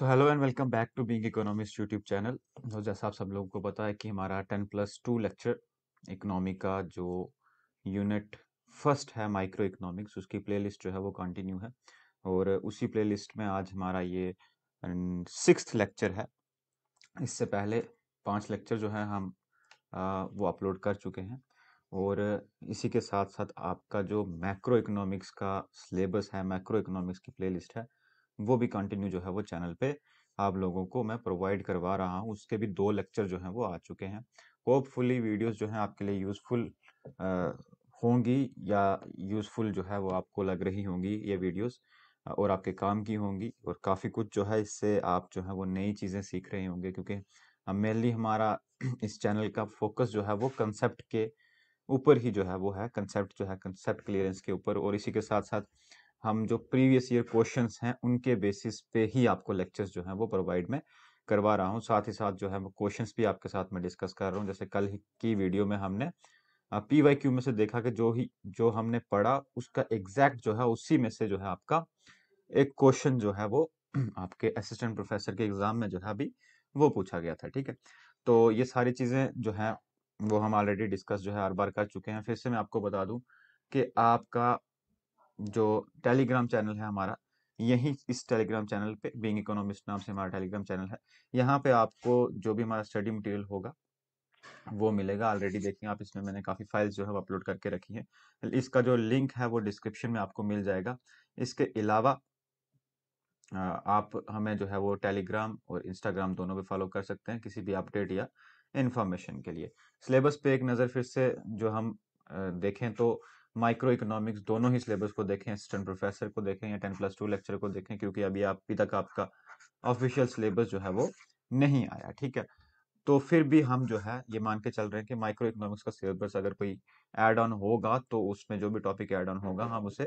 So hello and welcome back to Being Economist YouTube channel. तो जैसा आप सब लोगों को पता है कि हमारा 10+2 लेक्चर इकोनॉमी का जो यूनिट फर्स्ट है माइक्रो इकोनॉमिक्स, उसकी प्लेलिस्ट जो है वो कंटिन्यू है। और उसी प्लेलिस्ट में आज हमारा ये सिक्स्थ लेक्चर है। इससे पहले 5 लेक्चर जो है हम वो अपलोड कर चुके हैं। और इसी के साथ साथ आपका जो मैक्रो इकोनॉमिक्स का सिलेबस है, मैक्रो इकोनॉमिक्स की प्लेलिस्ट है, वो भी कंटिन्यू जो है वो चैनल पे आप लोगों को मैं प्रोवाइड करवा रहा हूँ। उसके भी 2 लेक्चर जो हैं वो आ चुके हैं। होपफुली वीडियोस जो हैं आपके लिए यूज़फुल होंगी, या यूज़फुल जो है वो आपको लग रही होंगी ये वीडियोस, और आपके काम की होंगी। और काफ़ी कुछ जो है इससे आप जो है वो नई चीज़ें सीख रहे होंगे, क्योंकि मेनली हमारा इस चैनल का फोकस जो है वो कंसेप्ट के ऊपर ही जो है वो है, कंसेप्ट जो है कंसेप्ट क्लियरेंस के ऊपर। और इसी के साथ साथ हम जो प्रीवियस ईयर क्वेश्चंस हैं उनके बेसिस पे ही आपको लेक्चर्स जो हैं वो प्रोवाइड मैं करवा रहा हूँ। साथ ही साथ जो है वो क्वेश्चंस भी आपके साथ में डिस्कस कर रहा हूँ। जैसे कल की वीडियो में हमने PYQ में से देखा कि जो हमने पढ़ा उसका एग्जैक्ट जो है उसी में से जो है आपका एक क्वेश्चन जो है वो आपके असिस्टेंट प्रोफेसर के एग्जाम में जो है अभी वो पूछा गया था। ठीक है, तो ये सारी चीजें जो है वो हम ऑलरेडी डिस्कस जो है हर बार कर चुके हैं। फिर से मैं आपको बता दूं कि आपका जो टेलीग्राम चैनल है हमारा, यही इस टेलीग्राम चैनल पे बीइंग इकोनॉमिस्ट नाम से हमारा टेलीग्राम चैनल है। यहाँ पे आपको जो भी हमारा स्टडी मटेरियल होगा वो मिलेगा। ऑलरेडी देखेंगे आप, इसमें मैंने काफ़ी फाइल्स जो है वो अपलोड करके रखी है। इसका जो लिंक है वो डिस्क्रिप्शन में आपको मिल जाएगा। इसके अलावा आप हमें जो है वो टेलीग्राम और इंस्टाग्राम दोनों पे फॉलो कर सकते हैं किसी भी अपडेट या इन्फॉर्मेशन के लिए। सिलेबस पे एक नज़र फिर से जो हम देखें तो माइक्रो इकोनॉमिक्स दोनों ही सिलेबस को देखें, असिस्टेंट प्रोफेसर को देखें या 10+2 लेक्चर को देखें, क्योंकि अभी तक आपका ऑफिशियल सिलेबस जो है वो नहीं आया। ठीक है, तो फिर भी हम जो है ये मान के चल रहे हैं कि माइक्रो इकोनॉमिक्स का सिलेबस अगर कोई ऐड ऑन होगा तो उसमें जो भी टॉपिक ऐड ऑन होगा हम उसे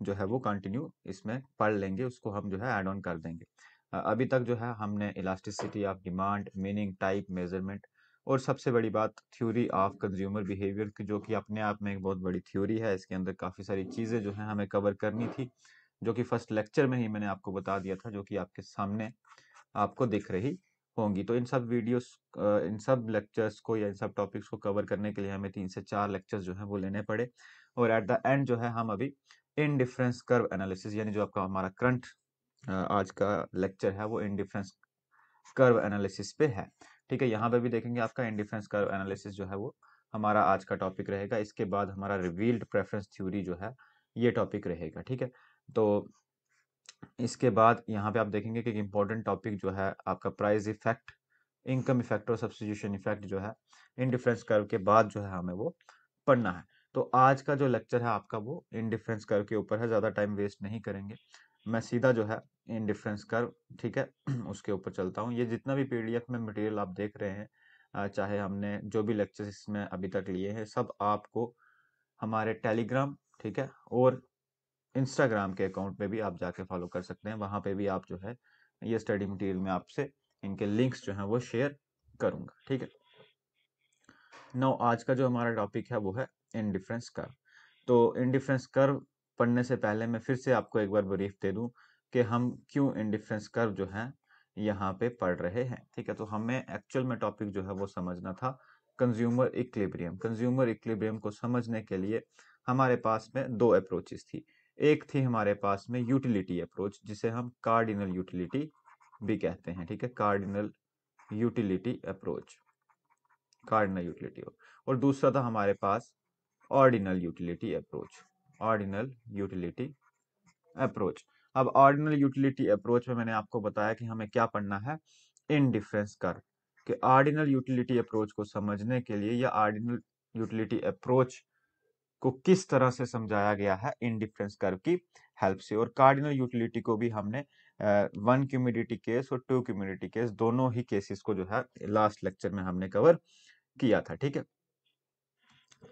जो है वो कंटिन्यू इसमें पढ़ लेंगे, उसको हम जो है ऐड ऑन कर देंगे। अभी तक जो है हमने elasticity of demand, meaning, type, measurement और सबसे बड़ी बात थ्योरी ऑफ कंज्यूमर बिहेवियर की, जो कि अपने आप में एक बहुत बड़ी थ्योरी है। इसके अंदर काफ़ी सारी चीज़ें जो है हमें कवर करनी थी, जो कि फर्स्ट लेक्चर में ही मैंने आपको बता दिया था, जो कि आपके सामने आपको दिख रही होंगी। तो इन सब वीडियोस इन सब लेक्चर्स को या इन सब टॉपिक्स को कवर करने के लिए हमें 3 से 4 लेक्चर्स जो है वो लेने पड़े। और एट द एंड जो है हम अभी इन डिफरेंस कर्व एनालिसिस, यानी जो आपका हमारा करंट आज का लेक्चर है वो इन डिफरेंस कर्व एनालिसिस पे है। ठीक है, यहाँ पे भी देखेंगे आपका इन डिफरेंस कर्व एनालिसिस जो है वो हमारा आज का टॉपिक रहेगा। इसके बाद हमारा रिवील्ड प्रेफरेंस थ्योरी जो है ये टॉपिक रहेगा। ठीक है, तो इसके बाद यहाँ पे आप देखेंगे कि इम्पोर्टेंट टॉपिक जो है आपका प्राइस इफेक्ट, इनकम इफेक्ट और सब्स्टिट्यूशन इफेक्ट जो है इन डिफरेंस कर्व के बाद जो है हमें वो पढ़ना है। तो आज का जो लेक्चर है आपका वो इन डिफरेंस कर्व के ऊपर है। ज़्यादा टाइम वेस्ट नहीं करेंगे, मैं सीधा जो है इन डिफरेंस कर्व, ठीक है, उसके ऊपर चलता हूँ। ये जितना भी PDF में मटेरियल आप देख रहे हैं, चाहे हमने जो भी लेक्चर्स इसमें अभी तक लिए हैं, सब आपको हमारे टेलीग्राम, ठीक है, और इंस्टाग्राम के अकाउंट पे भी आप जाके फॉलो कर सकते हैं। वहां पे भी आप जो है ये स्टडी मटेरियल में आपसे इनके लिंक्स जो हैं वो शेयर करूंगा। ठीक है, नाउ आज का जो हमारा टॉपिक है वो है इंडिफरेंस कर्व। तो इंडिफरेंस कर्व पढ़ने से पहले मैं फिर से आपको एक बार ब्रीफ दे दूं कि हम क्यों इंडिफरेंस कर्व जो है यहाँ पे पढ़ रहे हैं। ठीक है, तो हमें एक्चुअल में टॉपिक जो है वो समझना था कंज्यूमर इक्विलिब्रियम। कंज्यूमर इक्विलिब्रियम को समझने के लिए हमारे पास में 2 अप्रोचेस थी। एक थी हमारे पास में यूटिलिटी अप्रोच, जिसे हम कार्डिनल यूटिलिटी भी कहते हैं। ठीक है, cardinal utility approach, cardinal utility. और दूसरा था हमारे पास ordinal utility approach, ordinal utility approach. अब ऑर्डिनल यूटिलिटी अप्रोच में मैंने आपको बताया कि हमें क्या पढ़ना है, इन डिफरेंस कर्व। कि ऑर्डिनल यूटिलिटी अप्रोच को समझने के लिए या ऑर्डिनल यूटिलिटी अप्रोच को किस तरह से समझाया गया है इन डिफरेंस कर्व की हेल्प से। और कार्डिनल यूटिलिटी को भी हमने 1 क्यूमिडिटी केस और 2 क्यूमिडिटी केस, दोनों ही केसेस को जो है लास्ट लेक्चर में हमने कवर किया था। ठीक है,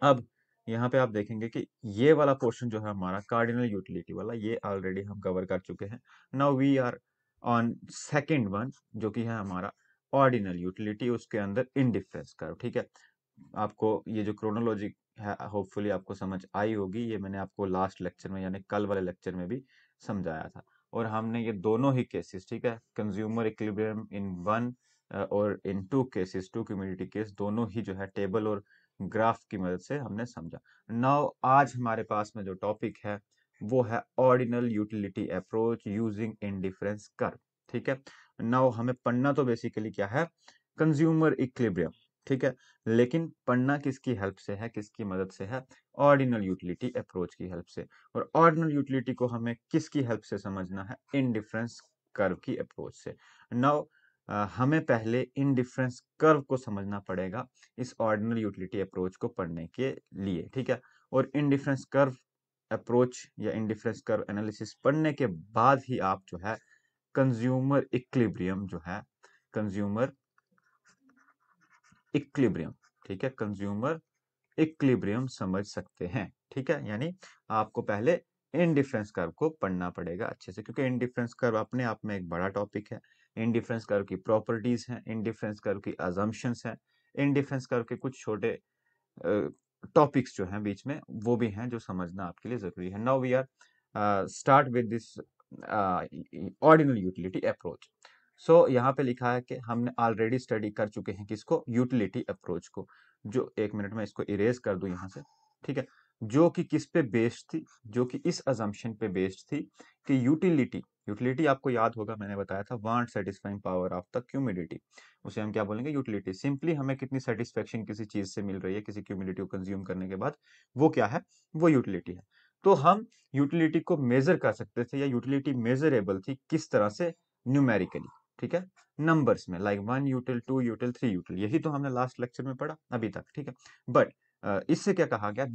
अब यहाँ पे आप देखेंगे कि ये वाला पोर्शन जो है हमारा कार्डिनल यूटिलिटी वाला, ये ऑलरेडी हम कवर कर चुके हैं। Now we are on second one, जो कि है हमारा ऑर्डिनल यूटिलिटी, उसके अंदर इनडिफरेंस कर्व। ठीक है, आपको ये जो क्रोनोलॉजी है होपफुली आपको समझ आई होगी। ये मैंने आपको लास्ट लेक्चर में यानी कल वाले लेक्चर में भी समझाया था। और हमने ये दोनों ही केसेस, ठीक है, कंज्यूमर इक्विलिब्रियम इन वन और in two cases, two commodity case, दोनों ही जो है टेबल और ग्राफ की मदद से हमने समझा। नाउ आज हमारे पास में जो टॉपिक है वो है ordinal utility approach using indifference curve. ठीक है, नाउ हमें पढ़ना तो बेसिकली क्या है, कंज्यूमर इक्विलिब्रियम। ठीक है, लेकिन पढ़ना किसकी हेल्प से है, किसकी मदद से है, ऑर्डिनल यूटिलिटी अप्रोच की हेल्प से। और ऑर्डिनल यूटिलिटी को हमें किसकी हेल्प से समझना है, इनडिफरेंस कर्व की अप्रोच से। नाउ हमें पहले इनडिफरेंस कर्व को समझना पड़ेगा इस ऑर्डिनल यूटिलिटी अप्रोच को पढ़ने के लिए। ठीक है, और इनडिफरेंस कर्व अप्रोच या इनडिफरेंस कर्व एनालिसिस पढ़ने के बाद ही आप जो है कंज्यूमर इक्विलिब्रियम जो है, कंज्यूमर इक्विलिब्रियम, ठीक है, कंज्यूमर इक्विलिब्रियम समझ सकते हैं। ठीक है, यानी आपको पहले इनडिफरेंस कर्व को पढ़ना पड़ेगा अच्छे से, क्योंकि इनडिफरेंस कर्व अपने आप में एक बड़ा टॉपिक है। इनडिफरेंस कर्व की प्रॉपर्टीज हैं, इनडिफरेंस कर्व की अजम्पशंस हैं, इनडिफरेंस कर्व के कुछ छोटे टॉपिक्स जो हैं बीच में वो भी हैं जो समझना आपके लिए जरूरी है। Now we are start with this ordinal utility approach. So यहाँ पे लिखा है कि हमने ऑलरेडी स्टडी कर चुके हैं किसको, यूटिलिटी अप्रोच को, जो एक मिनट में इसको इरेज कर दूं यहाँ से। ठीक है, जो कि किस पे बेस्ड थी, जो कि इस अजम्पशन पे बेस्ड थी कि यूटिलिटी, यूटिलिटी आपको याद होगा मैंने बताया था want satisfying power of the commodity, उसे हम क्या बोलेंगे, यूटिलिटी। सिंपली हमें कितनी सेटिस्फेक्शन किसी चीज से मिल रही है, किसी क्यूमिडिटी को कंज्यूम करने के बाद, वो क्या है, वो यूटिलिटी है। तो हम यूटिलिटी को मेजर कर सकते थे, या यूटिलिटी मेजरेबल थी किस तरह से, न्यूमेरिकली। ठीक है, नंबर्स में, लाइक 1 यूटिल, 2 यूटिल, 3 यूटिल, यही तो हमने लास्ट लेक्चर में पढ़ा अभी तक। ठीक है, बट इससे क्या कहा गया,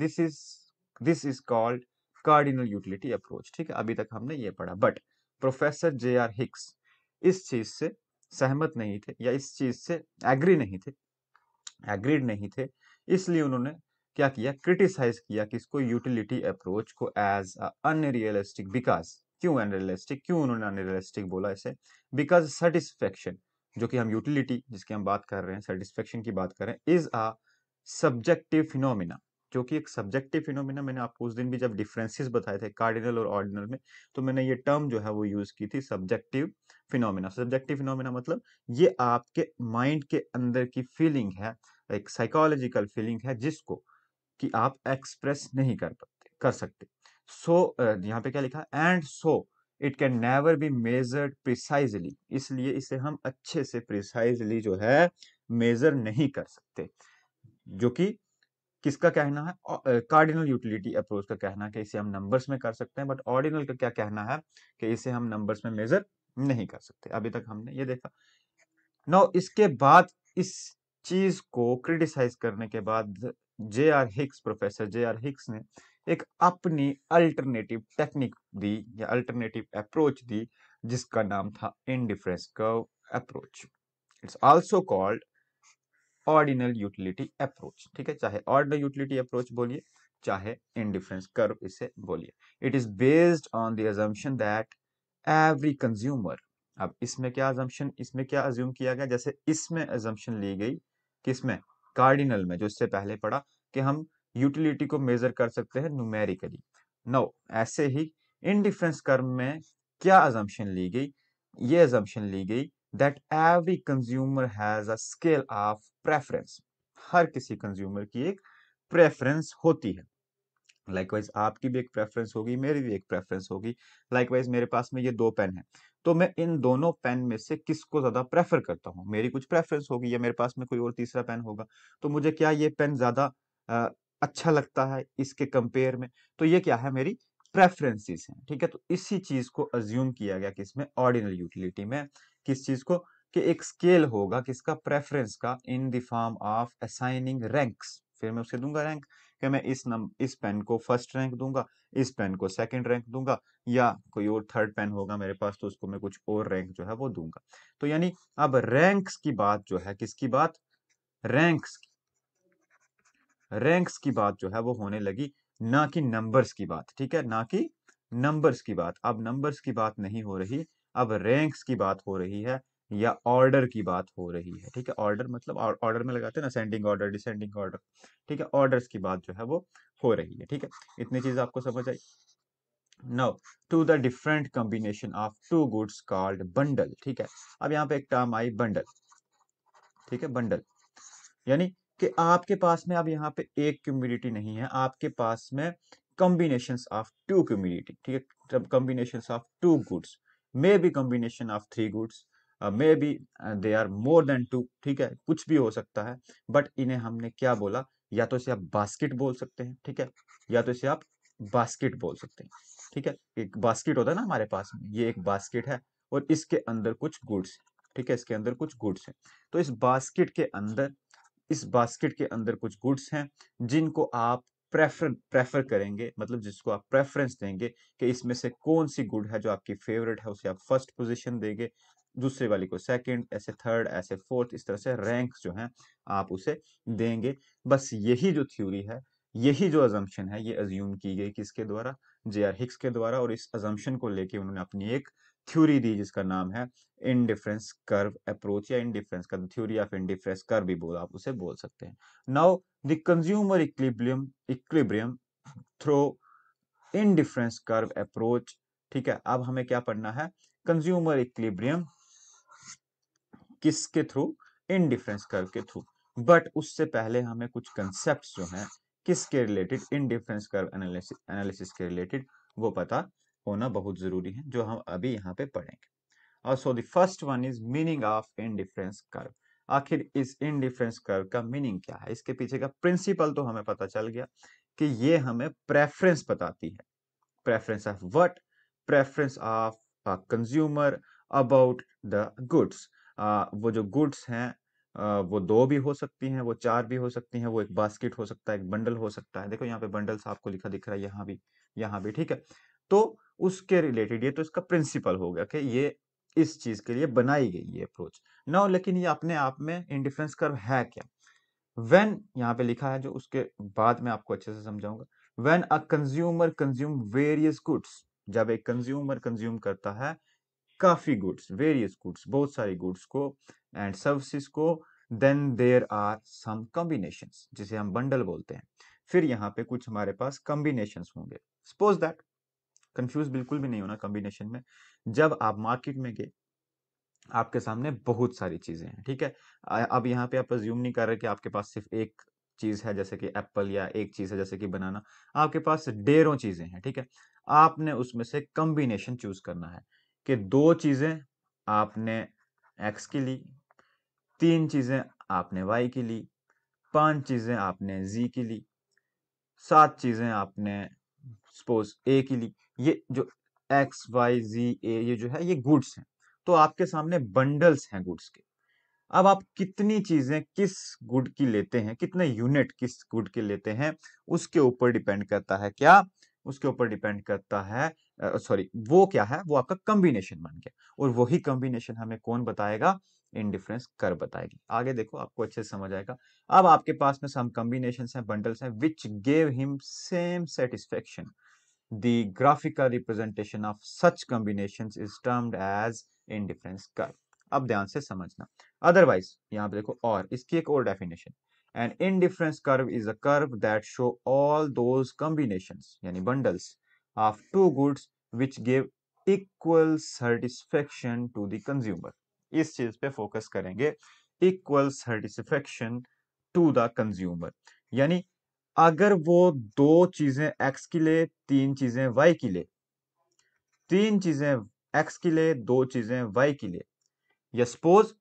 this is called cardinal utility approach. ठीक है, अभी तक हमने ये पढ़ा, बट प्रोफेसर J.R. हिक्स इस चीज से सहमत नहीं थे, या इस चीज से एग्रीड नहीं थे, इसलिए उन्होंने क्या किया, क्रिटिसाइज किया किसको, यूटिलिटी अप्रोच को, एज अनरियलिस्टिक। बिकॉज, क्यों अनरियलिस्टिक, क्यों उन्होंने अनरियलिस्टिक बोला इसे, बिकॉज सेटिस्फेक्शन, जो कि हम यूटिलिटी जिसकी हम बात कर रहे हैं, सेटिस्फेक्शन की बात कर रहे हैं, इज अ सब्जेक्टिव फिनोमिना, जो कि एक सब्जेक्टिव फिनोमिना। मैंने आपको उस दिन भी जब डिफरेंसेस बताए थे कार्डिनल और ऑर्डिनल में, तो मैंने ये टर्म जो है वो यूज की थी, सब्जेक्टिव फिनोमिना। सब्जेक्टिव फिनोमिना मतलब ये आपके माइंड के अंदर की फीलिंग है, एक साइकोलॉजिकल फीलिंग है, जिसको कि आप एक्सप्रेस नहीं कर सकते। सो यहाँ पे क्या लिखा, and so it can never be measured precisely, इसलिए इसे हम अच्छे से प्रिसाइजली जो है मेजर नहीं कर सकते, जो कि किसका कहना है, कार्डिनल यूटिलिटी अप्रोच का कहना है कि इसे हम नंबर्स में कर सकते हैं, बट ऑर्डिनल का क्या कहना है कि इसे हम नंबर्स में मेजर नहीं कर सकते। अभी तक हमने ये देखा। नाउ इसके बाद, इस चीज को क्रिटिसाइज करने के बाद, प्रोफेसर जे आर हिक्स ने एक अपनी अल्टरनेटिव टेक्निक दी, या अल्टरनेटिव अप्रोच दी, जिसका नाम था indifference curve approach. It's also called ordinal utility approach. ठीक है, चाहे ऑर्डिनल यूटिलिटी अप्रोच बोलिए, चाहे इनडिफरेंस कर्व इसे बोलिए। It is based on the assumption that every consumer, अब इसमें क्या अजम्पशन, इसमें क्या अज्यूम किया गया, जैसे इसमें अजम्पशन ली गई किसमें, कार्डिनल में, जो इससे पहले पढ़ा कि हम यूटिलिटी को मेजर कर सकते हैं न्यूमेरिकली। नो, ऐसे ही इनडिफरेंस कर्व में क्या अजम्पशन ली गई, ये अजम्पशन ली गई that every consumer has a scale of preference, हर किसी कंज्यूमर की एक प्रेफरेंस होती है। लाइकवाइज आपकी भी एक प्रेफरेंस होगी, मेरी भी एक प्रेफरेंस होगी। लाइकवाइज मेरे पास में ये दो पेन है, तो मैं इन दोनों पेन में से किसको ज्यादा प्रेफर करता हूँ, मेरी कुछ प्रेफरेंस होगी, या मेरे पास में कोई और तीसरा पेन होगा, तो मुझे क्या ये पेन ज्यादा अ, अच्छा लगता है इसके कंपेयर में, तो ये क्या है, मेरी प्रेफरेंसेस हैं। ठीक है, तो इसी चीज को अज्यूम किया गया किसमें, ऑर्डिनल यूटिलिटी में, किस चीज को, कि एक स्केल होगा किसका, प्रेफरेंस का, in the form of assigning ranks, फिर मैं उसे दूंगा रैंक, कि मैं इस पेन को फर्स्ट रैंक दूंगा, इस पेन को सेकंड रैंक दूंगा, या कोई और थर्ड पेन होगा मेरे पास तो उसको मैं कुछ और रैंक जो है वो दूंगा। तो यानी अब रैंक्स की बात जो है, किसकी बात, रैंक्स रैंक्स की बात जो है वो होने लगी, ना कि नंबर्स की बात। ठीक है, ना कि नंबर्स की बात, अब नंबर्स की बात नहीं हो रही, अब रैंक्स की बात हो रही है, या ऑर्डर की बात हो रही है। ठीक है, ऑर्डर मतलब ऑर्डर में लगाते हैं ना, असेंडिंग ऑर्डर, डिसेंडिंग ऑर्डर। ठीक है, ऑर्डर्स की बात जो है वो हो रही है। ठीक है, इतनी चीज आपको समझ आई। Now to the different combination of two goods called bundle. ठीक है, अब यहाँ पे एक टर्म आई बंडल। ठीक है, बंडल यानी कि आपके पास में अब यहाँ पे एक क्यूमिडिटी नहीं है, आपके पास में कॉम्बिनेशंस ऑफ टू क्यूमिडिटी। ठीक है, जब combinations of two goods, may be combination of three goods, may be they are more than two. ठीक है, कुछ भी हो सकता है, बट इन्हें हमने क्या बोला, या तो इसे आप बास्केट बोल सकते हैं, ठीक है, या तो इसे आप बास्केट बोल सकते हैं। ठीक है, एक बास्केट होता है ना हमारे पास में, ये एक बास्केट है और इसके अंदर कुछ गुड्स। ठीक है, इसके अंदर कुछ गुड्स है, तो इस बास्केट के अंदर कुछ गुड्स हैं जिनको आप प्रेफर करेंगे, मतलब जिसको आप प्रेफरेंस देंगे कि इसमें से कौन सी गुड है जो आपकी फेवरेट है, उसे आप फर्स्ट पोजीशन देंगे, दूसरे वाली को सेकंड, ऐसे थर्ड, ऐसे फोर्थ, इस तरह से रैंक्स जो हैं आप उसे देंगे। बस यही जो थ्योरी है, यही जो अजम्पशन है, ये अज्यूम की गई किसके द्वारा, जे आर हिक्स के द्वारा, और इस अजम्पशन को लेके उन्होंने अपनी एक थ्योरी दी जिसका नाम है इनडिफरेंस कर्व अप्रोच, या इनडिफरेंस का थ्योरी ऑफ इनडिफरेंस कर्व भी बोल आप उसे बोल सकते हैं। Now the consumer equilibrium through indifference curve approach. ठीक है, अब हमें क्या पढ़ना है, कंज्यूमर इक्विलिब्रियम किसके थ्रू, इनडिफरेंस कर्व के थ्रू। बट उससे पहले हमें कुछ कंसेप्ट जो हैं किसके रिलेटेड, इनडिफरेंस कर्व एनालिसिस के रिलेटेड, वो पता होना बहुत जरूरी है, जो हम अभी यहाँ पे पढ़ेंगे। और so the first one is meaning of indifference curve. आखिर इस इनडिफरेंस कर्व का मीनिंग क्या है, इसके पीछे का प्रिंसिपल तो हमें पता चल गया कि ये हमें प्रेफरेंस बताती है। Preference of what, preference of consumer about the goods. वो जो गुड्स हैं वो दो भी हो सकती हैं, वो चार भी हो सकती हैं, वो एक बास्केट हो सकता है, एक बंडल हो सकता है। देखो यहाँ पे बंडल्स आपको लिखा दिख रहा है, यहाँ भी, यहाँ भी। ठीक है, तो उसके रिलेटेड ये तो इसका प्रिंसिपल हो गया कि ये इस चीज के लिए बनाई गई ये अप्रोच। नाउ लेकिन ये अपने आप में इंडिफरेंस कर्व है क्या, व्हेन यहाँ पे लिखा है जो, उसके बाद में आपको अच्छे से समझाऊंगा। When a consumer consume various goods, जब एक कंज्यूमर कंज्यूम करता है काफी गुड्स, वेरियस गुड्स, बहुत सारी गुड्स को एंड सर्विसेज को, then there are some combinations, जिसे हम बंडल बोलते हैं। फिर यहाँ पे कुछ हमारे पास कॉम्बिनेशंस होंगे। सपोज दैट, कंफ्यूज बिल्कुल भी नहीं होना कॉम्बिनेशन में। जब आप मार्केट में गए, आपके सामने बहुत सारी चीजें हैं, ठीक है, अब यहाँ पे आप अज्यूम नहीं कर रहे कि आपके पास सिर्फ एक चीज है जैसे कि एप्पल, या एक चीज है जैसे कि बनाना। आपके पास ढेरों चीजें हैं, ठीक है, आपने उसमें से कॉम्बिनेशन चूज करना है कि दो चीजें आपने एक्स की ली, तीन चीजें आपने वाई की ली, पांच चीजें आपने जी की ली, सात चीजें आपने सपोज ए की ली। ये जो एक्स वाई जी ए, ये जो है ये गुड्स हैं, तो आपके सामने बंडल्स हैं गुड्स के। अब आप कितनी चीजें किस गुड की लेते हैं, कितने यूनिट किस गुड के लेते हैं, उसके ऊपर डिपेंड करता है क्या, उसके ऊपर डिपेंड करता है, सॉरी, वो क्या है, वो आपका कॉम्बिनेशन बन गया। और वही कॉम्बिनेशन हमें कौन बताएगा, इनडिफरेंस कर्व बताएगी। आगे देखो आपको अच्छे से समझ आएगा। अब आपके पास में सम कॉम्बिनेशन हैं, बंडल्स हैं, which gave him same satisfaction. The graphical representation of such combinations is termed as indifference curve। अब ध्यान से समझना, अदरवाइज यहां पे देखो, और इसकी एक और definition, an indifference curve is a curve that show all those combinations यानी bundles of two goods which give equal satisfaction to the consumer। इस चीज पे फोकस करेंगे, equal satisfaction to the consumer, यानी अगर वो दो चीजें एक्स की ले, तीन चीजें वाई की ले, तीन चीजें एक्स की ले, दो चीजें वाई की ले, या सपोज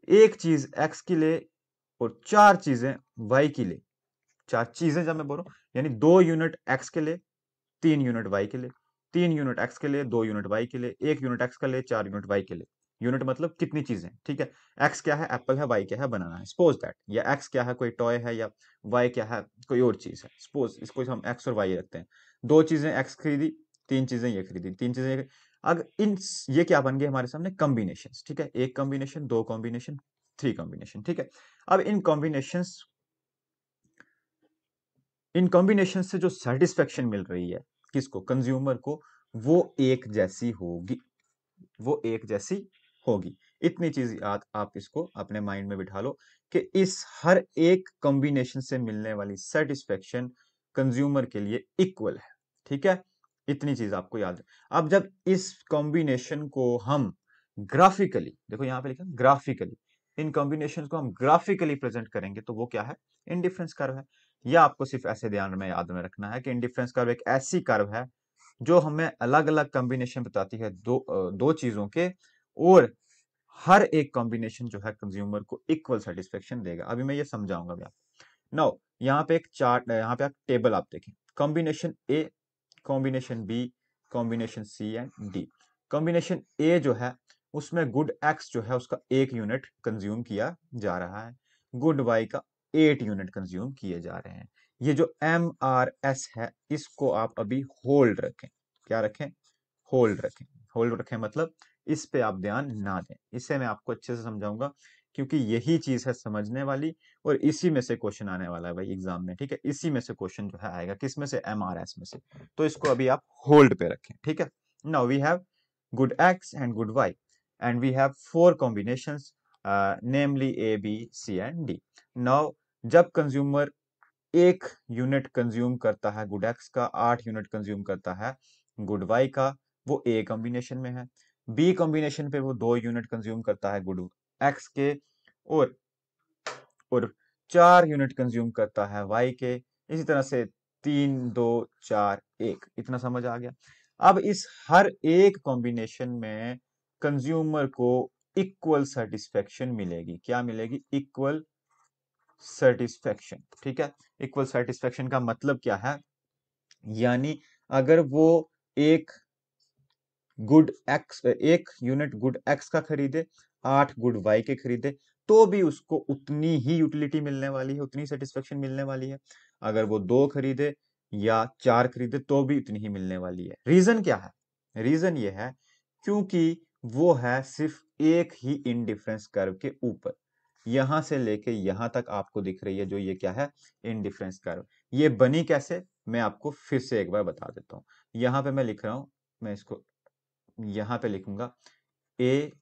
एक चीज एक्स की ले और चार चीजें वाई की ले। चार चीजें जब मैं बोल रहा हूं, यानी दो यूनिट एक्स के लिए, तीन यूनिट वाई के लिए, तीन यूनिट एक्स के लिए, दो यूनिट वाई के लिए, एक यूनिट एक्स के लिए, चार यूनिट वाई के लिए। यूनिट मतलब कितनी चीजें, ठीक है, एक्स क्या है, एप्पल है, वाई क्या है, बनाना है, सपोज दैट, या एक्स क्या है, कोई टॉय है, या वाई क्या है, कोई और चीज है। सपोज इसको हम एक्स और वाई रखते हैं, दो चीजें एक्स खरीदी, तीन चीजें ये खरीदी, तीन चीजें ये। अगर इन, ये क्या बन गए हमारे सामने, कॉम्बिनेशन। ठीक है, एक कॉम्बिनेशन, दो कॉम्बिनेशन, थ्री कॉम्बिनेशन। ठीक है, अब इन कॉम्बिनेशन से जो सेटिस्फेक्शन मिल रही है किसको, कंज्यूमर को, वो एक जैसी होगी, वो एक जैसी होगी। इतनी चीज याद आप इसको अपने माइंड में बिठा लो कि इस हर एक कॉम्बिनेशन से मिलने वाली सेटिस्फेक्शन कंज्यूमर के लिए इक्वल है। ठीक है, इतनी चीज आपको याद है। अब जब इस कॉम्बिनेशन को हम ग्राफिकली, देखो यहाँ पे लिखा ग्राफिकली, इन कॉम्बिनेशन को हम ग्राफिकली प्रेजेंट करेंगे तो वो क्या है, इंडिफरेंस कर्व है। या आपको सिर्फ ऐसे ध्यान में याद में रखना है कि इंडिफरेंस कर्व एक ऐसी कर्व है जो हमें अलग अलग कॉम्बिनेशन बताती है दो चीजों के, और हर एक कॉम्बिनेशन जो है कंज्यूमर को इक्वल सेटिस्फेक्शन देगा। अभी मैं ये समझाऊंगा भी आपको। नाउ यहाँ पे एक चार्ट, यहाँ पे आप टेबल आप देखें, combination A, combination B, combination C and D. Combination A जो है उसमें गुड एक्स जो है उसका 1 यूनिट कंज्यूम किया जा रहा है, गुड वाई का 8 यूनिट कंज्यूम किए जा रहे हैं। ये जो एम आर एस है इसको आप अभी होल्ड रखें। क्या रखें, होल्ड रखें। होल्ड रखें मतलब इस पे आप ध्यान ना दें, इसे मैं आपको अच्छे से समझाऊंगा क्योंकि यही चीज है समझने वाली, और इसी में से क्वेश्चन आने वाला है भाई एग्जाम में, ठीक है। इसी में से क्वेश्चन जो है आएगा, किस में से, एमआरएस में से। तो इसको अभी आप होल्ड पे रखें, ठीक है। Now we have good X and good Y and we have 4 combinations, namely A B C and D. Now जब कंज्यूमर 1 यूनिट कंज्यूम करता है गुड एक्स का, 8 यूनिट कंज्यूम करता है गुड वाई का, वो ए कॉम्बिनेशन में है। बी कॉम्बिनेशन पे वो 2 यूनिट कंज्यूम करता है गुड एक्स के, और और 4 यूनिट कंज्यूम करता है वाई के। इसी तरह से 3 2 4 1, इतना समझ आ गया। अब इस हर एक कॉम्बिनेशन में कंज्यूमर को इक्वल सेटिस्फेक्शन मिलेगी। क्या मिलेगी, इक्वल सेटिस्फेक्शन, ठीक है। इक्वल सेटिस्फेक्शन का मतलब क्या है, यानी अगर वो एक good x, 1 unit good x का खरीदे, 8 गुड वाई के खरीदे, तो भी उसको उतनी ही यूटिलिटी मिलने वाली है, उतनी सेटिस्फेक्शन मिलने वाली है। अगर वो 2 खरीदे या 4 खरीदे तो भी उतनी ही मिलने वाली है। रीजन क्या है, रीजन ये है क्योंकि वो है सिर्फ एक ही इनडिफरेंस कर्व के ऊपर। यहां से लेके यहां तक आपको दिख रही है जो ये क्या है, इनडिफरेंस कर्व। ये बनी कैसे, मैं आपको फिर से एक बार बता देता हूं। यहां पे मैं लिख रहा हूं, मैं इसको यहां पे लिखूंगा, A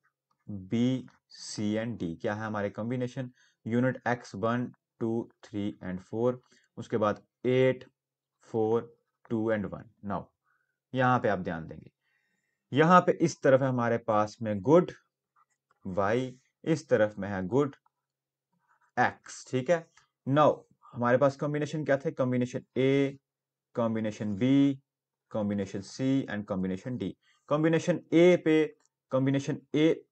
B C and D क्या है हमारे कॉम्बिनेशन, यूनिट एक्स 1 2 3 एंड 4, उसके बाद 8 4 2 एंड 1। नाउ यहां पे आप ध्यान देंगे, यहां पे इस तरफ है हमारे पास में गुड वाई, इस तरफ में है गुड एक्स, ठीक है। नाउ हमारे पास कॉम्बिनेशन क्या थे, combination A, combination B, combination C and combination D. Combination A पे, कॉम्बिनेशन ए,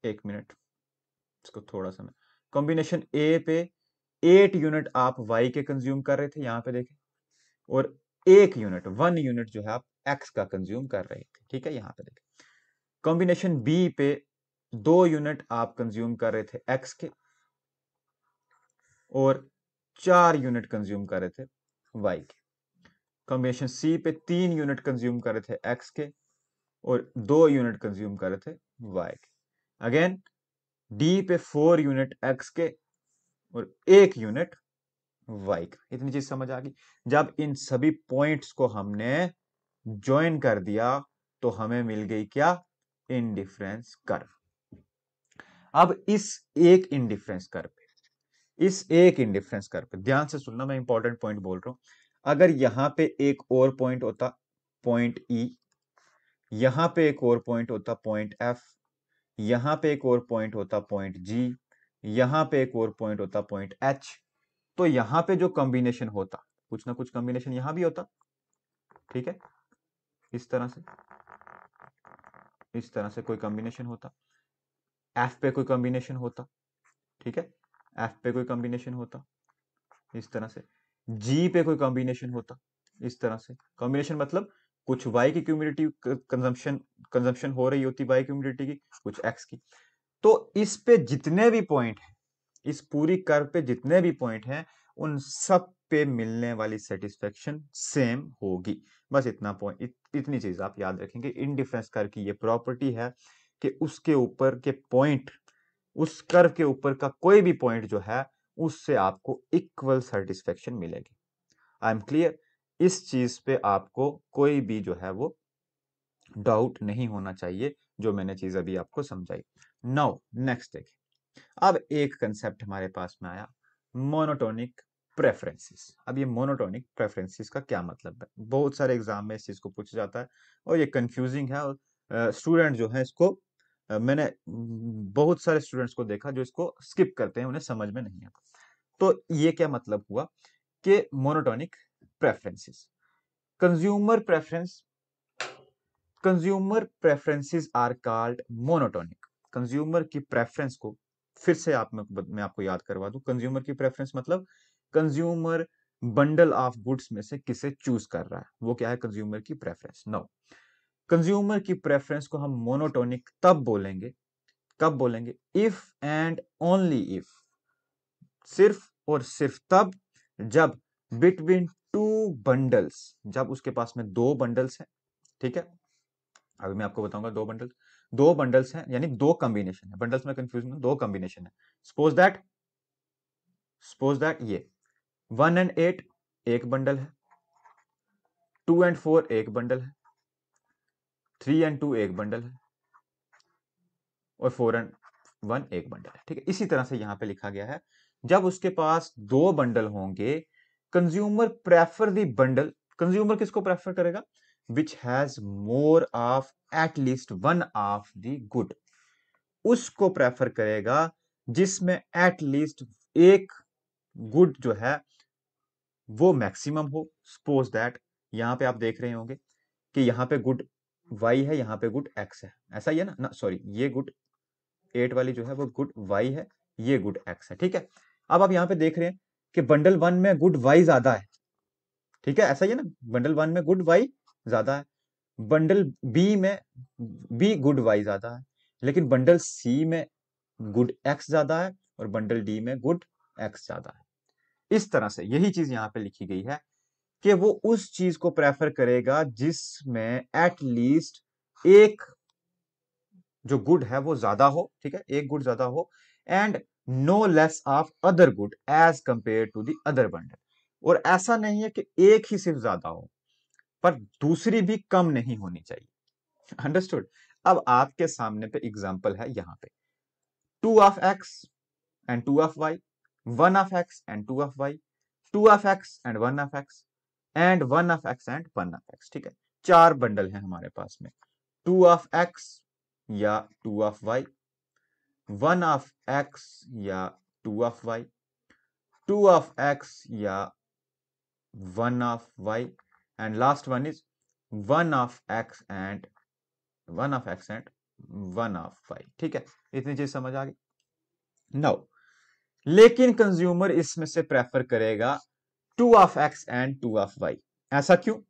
1 मिनट, इसको थोड़ा सा मैं, कॉम्बिनेशन ए पे 8 यूनिट आप वाई के कंज्यूम कर रहे थे, यहां पे देखें, और 1 यूनिट जो है आप एक्स का कंज्यूम कर रहे थे, ठीक है, यहां पे देखें। कॉम्बिनेशन बी पे 2 यूनिट आप कंज्यूम कर रहे थे एक्स के, और 4 यूनिट कंज्यूम कर रहे थे वाई के। कॉम्बिनेशन सी पे 3 यूनिट कंज्यूम कर रहे थे एक्स के, और 2 यूनिट कंज्यूम कर रहे थे वाई के। अगेन डी पे 4 यूनिट एक्स के, और 1 यूनिट वाई का। इतनी चीज समझ आ गई। जब इन सभी पॉइंट्स को हमने ज्वाइन कर दिया तो हमें मिल गई क्या, इनडिफरेंस कर्व। अब इस एक इनडिफरेंस कर्व पे, इस एक इंडिफरेंस कर्व पे ध्यान से सुनना, मैं इंपॉर्टेंट पॉइंट बोल रहा हूं। अगर यहां पे एक और पॉइंट होता, पॉइंट ई, यहां पे एक और पॉइंट होता, पॉइंट एफ, यहां पे एक और पॉइंट होता, पॉइंट जी, यहां पे एक और पॉइंट होता, पॉइंट एच, तो यहां पे जो कॉम्बिनेशन होता, कुछ ना कुछ कॉम्बिनेशन यहां भी होता, ठीक है। इस तरह से, इस तरह से कोई कॉम्बिनेशन होता, एफ पे कोई कॉम्बिनेशन होता, ठीक है, एफ पे कोई कॉम्बिनेशन होता, इस तरह से जी पे कोई कॉम्बिनेशन होता, इस तरह से। कॉम्बिनेशन मतलब कुछ वाई की क्यूमुलेटिव कंजम्पशन कंजम्पशन हो रही होती वाई क्यूमुलेटिव की, कुछ एक्स की। तो इस पे जितने भी पॉइंट हैं, इस पूरी कर्व पे जितने भी पॉइंट हैं, उन सब पे मिलने वाली सेटिस्फेक्शन सेम होगी। बस इतना पॉइंट, इतनी चीज आप याद रखेंगे। इनडिफरेंस कर्व की ये प्रॉपर्टी है कि उसके ऊपर के पॉइंट, उस कर्व के ऊपर का कोई भी पॉइंट जो है उससे आपको इक्वल सेटिस्फेक्शन मिलेगी। आई एम क्लियर, इस चीज पे आपको कोई भी जो है वो डाउट नहीं होना चाहिए, जो मैंने चीज अभी आपको समझाई। नाउ नेक्स्ट देखिए, अब एक कंसेप्ट हमारे पास में आया, मोनोटोनिक प्रेफरेंसेस। अब ये मोनोटोनिक प्रेफरेंसेस का क्या मतलब है? बहुत सारे एग्जाम में इस चीज को पूछा जाता है और ये कंफ्यूजिंग है। और स्टूडेंट जो है इसको मैंने बहुत सारे स्टूडेंट्स को देखा जो इसको स्किप करते हैं, उन्हें समझ में नहीं आता। तो ये क्या मतलब हुआ कि monotonic preferences, consumer preference, consumer preferences are called monotonic. Consumer की प्रेफरेंस को फिर से मैं आपको याद करवा दूं। कंज्यूमर की प्रेफरेंस मतलब कंज्यूमर बंडल ऑफ गुड्स में से किसे चूज कर रहा है, वो क्या है कंज्यूमर की प्रेफरेंस। नो, कंज्यूमर की प्रेफरेंस को हम मोनोटोनिक तब बोलेंगे, कब बोलेंगे? इफ एंड ओनली इफ, सिर्फ और सिर्फ तब जब बिटवीन टू बंडल्स, जब उसके पास में दो बंडल्स हैं, ठीक है। अभी मैं आपको बताऊंगा दो बंडल्स हैं यानी दो कॉम्बिनेशन है। बंडल्स में कंफ्यूजन है, दो कॉम्बिनेशन है। सपोज दैट ये 1 and 8 एक बंडल है, 2 and 4 एक बंडल है, 3 and 2 एक बंडल है और 4 and 1 एक बंडल है, ठीक है। इसी तरह से यहां पे लिखा गया है जब उसके पास दो बंडल होंगे, consumer prefer the bundle. Consumer किसको प्रेफर करेगा? विच has more of eight least one of the good, उसको प्रेफर करेगा जिसमें एट लीस्ट एक गुड जो है वो मैक्सिमम हो। सपोज दैट यहां पे आप देख रहे होंगे कि यहां पे गुड वाई है, यहां पे गुड एक्स है, ऐसा ही है ना? सॉरी, ये गुड 8 वाली जो है वो गुड वाई है, ये गुड एक्स है, ठीक है। अब आप यहां पे देख रहे हैं कि बंडल 1 में गुड वाई ज्यादा है, ठीक है, ऐसा ही है ना? बंडल 1 में गुड वाई ज्यादा है, बंडल बी में भी गुड वाई ज्यादा है, लेकिन बंडल सी में गुड एक्स ज्यादा है और बंडल डी में गुड एक्स ज्यादा है। इस तरह से यही चीज यहां पे लिखी गई है कि वो उस चीज को प्रेफर करेगा जिसमें एट लीस्ट एक जो गुड है वो ज्यादा हो, ठीक है, एक गुड ज्यादा हो, and no less of other good as compare to the other bundle. और ऐसा नहीं है कि एक ही सिर्फ ज्यादा हो, पर दूसरी भी कम नहीं होनी चाहिए। अंडरस्टूड? अब आपके सामने पे एग्जांपल है यहां पे 2 of X and 2 of Y, 1 of X and 2 of Y, 2 of X and 1 of X and 1 of X and 1 of X, ठीक है। चार बंडल है हमारे पास में, 2 ऑफ एक्स या 2 ऑफ वाई, 1 ऑफ एक्स या 2 ऑफ वाई, 2 ऑफ एक्स या 1 of Y, and last one is 1 of X and 1 of X and 1 of Y, ठीक है। इतनी चीज समझ आ गई? नो, लेकिन कंज्यूमर इसमें से प्रेफर करेगा 2 of X and 2 of Y. ऐसा क्यों?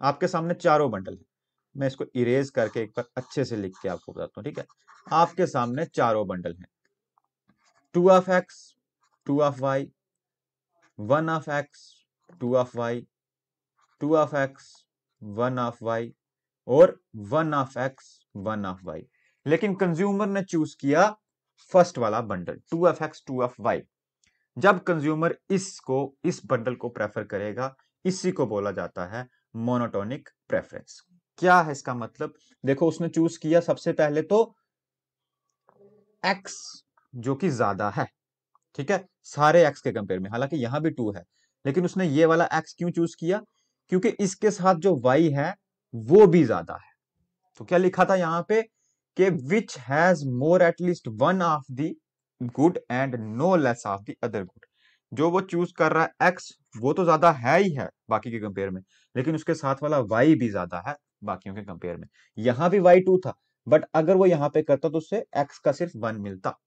आपके सामने चारों बंडल है, मैं इसको इरेज करके एक बार अच्छे से लिख के आपको बताता हूं, ठीक है। आपके सामने चारों बंडल हैं, 2 of X, 2 of Y, 1 of X, 2 of Y, 2 of X, 1 of Y और 1 ऑफ एक्स, 1 ऑफ वाई। लेकिन कंज्यूमर ने चूज किया फर्स्ट वाला bundle, 2 of X, 2 of Y. जब कंज्यूमर इस बंडल को प्रेफर करेगा, इसी को बोला जाता है मोनोटोनिक प्रेफरेंस। क्या है इसका मतलब? देखो, उसने चूज किया सबसे पहले तो एक्स जो कि ज्यादा है, ठीक है, सारे एक्स के कंपेयर में। हालांकि यहां भी 2 है, लेकिन उसने ये वाला एक्स क्यों चूज किया? क्योंकि इसके साथ जो वाई है वो भी ज्यादा है। तो क्या लिखा था यहां पे कि which has more at least one of the good and no less of the other good. जो वो चूज कर रहा है एक्स, वो तो ज्यादा है ही है बाकी के कंपेयर में, लेकिन उसके साथ वाला वाई भी ज्यादा है बाकियों के कंपेयर में। यहां भी वाई 2 था, बट अगर वो यहां पे करता तो उससे एक्स का सिर्फ 1 मिलता,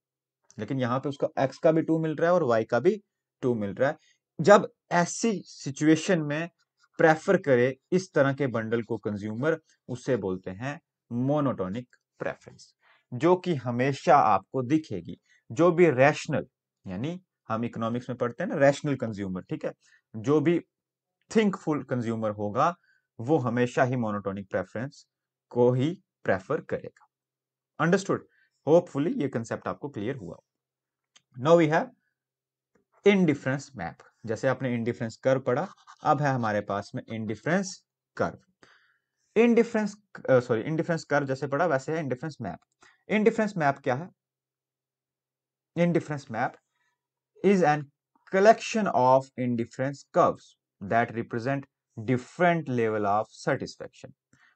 लेकिन यहां पे उसका एक्स का भी 2 मिल रहा है और वाई का भी 2 मिल रहा है। जब ऐसी सिचुएशन में प्रेफर करे इस तरह के बंडल को कंज्यूमर, उससे बोलते हैं मोनोटोनिक प्रेफरेंस, जो कि हमेशा आपको दिखेगी। जो भी रैशनल, यानी हम इकोनॉमिक्स में पढ़ते हैं ना रैशनल कंज्यूमर, ठीक है, जो भी थिंकफुल कंज्यूमर होगा वो हमेशा ही मोनोटोनिक प्रेफरेंस को ही प्रेफर करेगा। अंडरस्टूड? होपफुली ये कंसेप्ट आपको क्लियर हुआ। Now we have indifference map. जैसे आपने इनडिफरेंस कर्व पढ़ा, अब है हमारे पास में इनडिफरेंस कर्व। इनडिफरेंस कर्व जैसे पढ़ा वैसे है इनडिफरेंस मैप। इनडिफरेंस मैप क्या है? Indifference map is an collection of indifference curves that represent different level of satisfaction.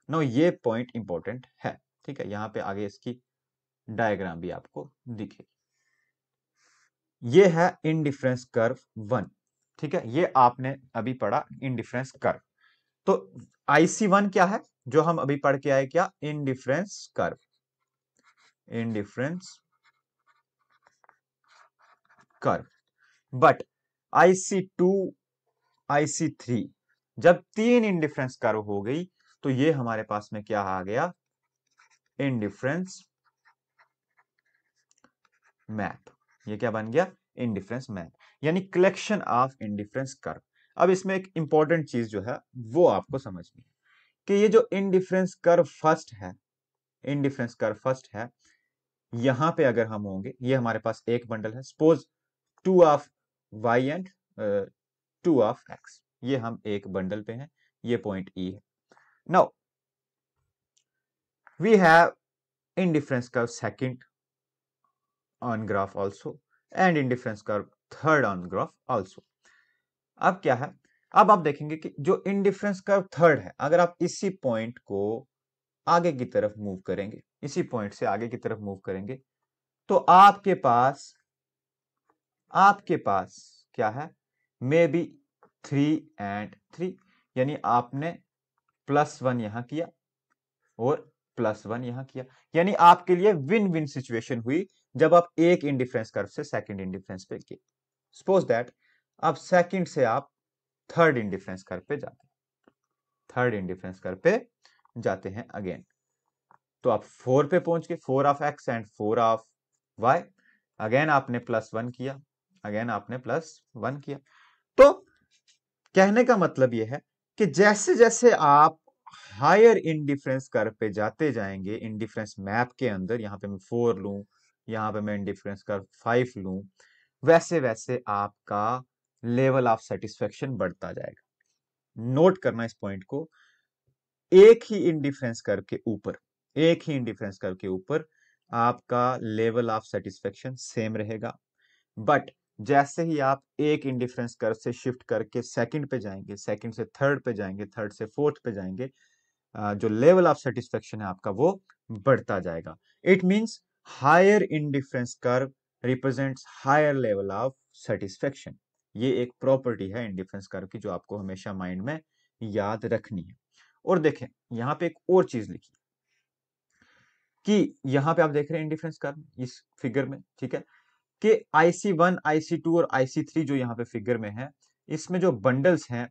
No ये पॉइंट इंपॉर्टेंट है, ठीक है। यहां पे आगे इसकी डायग्राम भी आपको दिखेगी। ये है इंडिफरेंस कर्व 1, ठीक है। ये आपने अभी पढ़ा इंडिफरेंस कर्व। तो IC1 क्या है जो हम अभी पढ़ के आए, क्या? Indifference curve, indifference curve. But IC2 IC3 जब 3 इंडिफरेंस कर्व हो गई तो ये हमारे पास में क्या आ गया? Indifference map. ये क्या बन गया? इंडिफरेंस मैप, यानी कलेक्शन ऑफ इंडिफरेंस कर्व। अब इसमें एक इंपॉर्टेंट चीज जो है वो आपको समझनी है कि ये जो इंडिफरेंस कर्व फर्स्ट है, इंडिफरेंस कर्व फर्स्ट है, यहां पे अगर हम होंगे, ये हमारे पास एक बंडल है, suppose 2 of y and 2 of x, ये हम एक बंडल पे हैं, ये पॉइंट E है। Now we have indifference curve second on graph also and indifference curve third on graph also। अब क्या है, अब आप देखेंगे कि जो इंडिफरेंस कर्व थर्ड है, अगर आप इसी पॉइंट को आगे की तरफ मूव करेंगे, इसी पॉइंट से आगे की तरफ मूव करेंगे, तो आपके पास क्या है? मे बी 3 एंड 3, यानी आपने +1 यहां किया और +1 यहां किया, यानी आपके लिए विन विन सिचुएशन हुई जब आप एक इंडिफरेंस कर्व से सेकंड इंडिफरेंस पे गए। सपोज दैट अब सेकंड से आप थर्ड इंडिफरेंस कर्व पे जाते हैं, थर्ड इंडिफरेंस कर्व पे जाते हैं अगेन, तो आप 4 पे पहुंच गए, 4 of x and 4 of y, again आपने +1 किया, अगेन आपने +1 किया। तो कहने का मतलब यह है कि जैसे जैसे आप हायर इंडिफरेंस कर्व पे जाते जाएंगे, इंडिफरेंस मैप के अंदर, यहां पे मैं 4 लूं, यहां पे मैं इंडिफरेंस कर्व 5 लूं, वैसे वैसे आपका लेवल ऑफ सेटिस्फेक्शन बढ़ता जाएगा। नोट करना इस पॉइंट को, एक ही इंडिफरेंस कर्व के ऊपर, एक ही इंडिफरेंस कर्व के ऊपर आपका लेवल ऑफ सेटिस्फेक्शन सेम रहेगा, बट जैसे ही आप एक इंडिफरेंस कर्व से शिफ्ट करके सेकंड पे जाएंगे, सेकंड से थर्ड पे जाएंगे, थर्ड से फोर्थ पे जाएंगे, जो लेवल ऑफ सेटिस्फेक्शन है आपका वो बढ़ता जाएगा। It means higher indifference curve represents higher level of satisfaction. ये एक प्रॉपर्टी है इंडिफरेंस कर्व की जो आपको हमेशा माइंड में याद रखनी है। और देखें यहां पे एक और चीज लिखी कि यहां पे आप देख रहे हैं इंडिफरेंस कर्व इस फिगर में, ठीक है, कि IC1 IC2 और IC3 जो यहाँ पे फिगर में है, इसमें जो बंडल्स हैं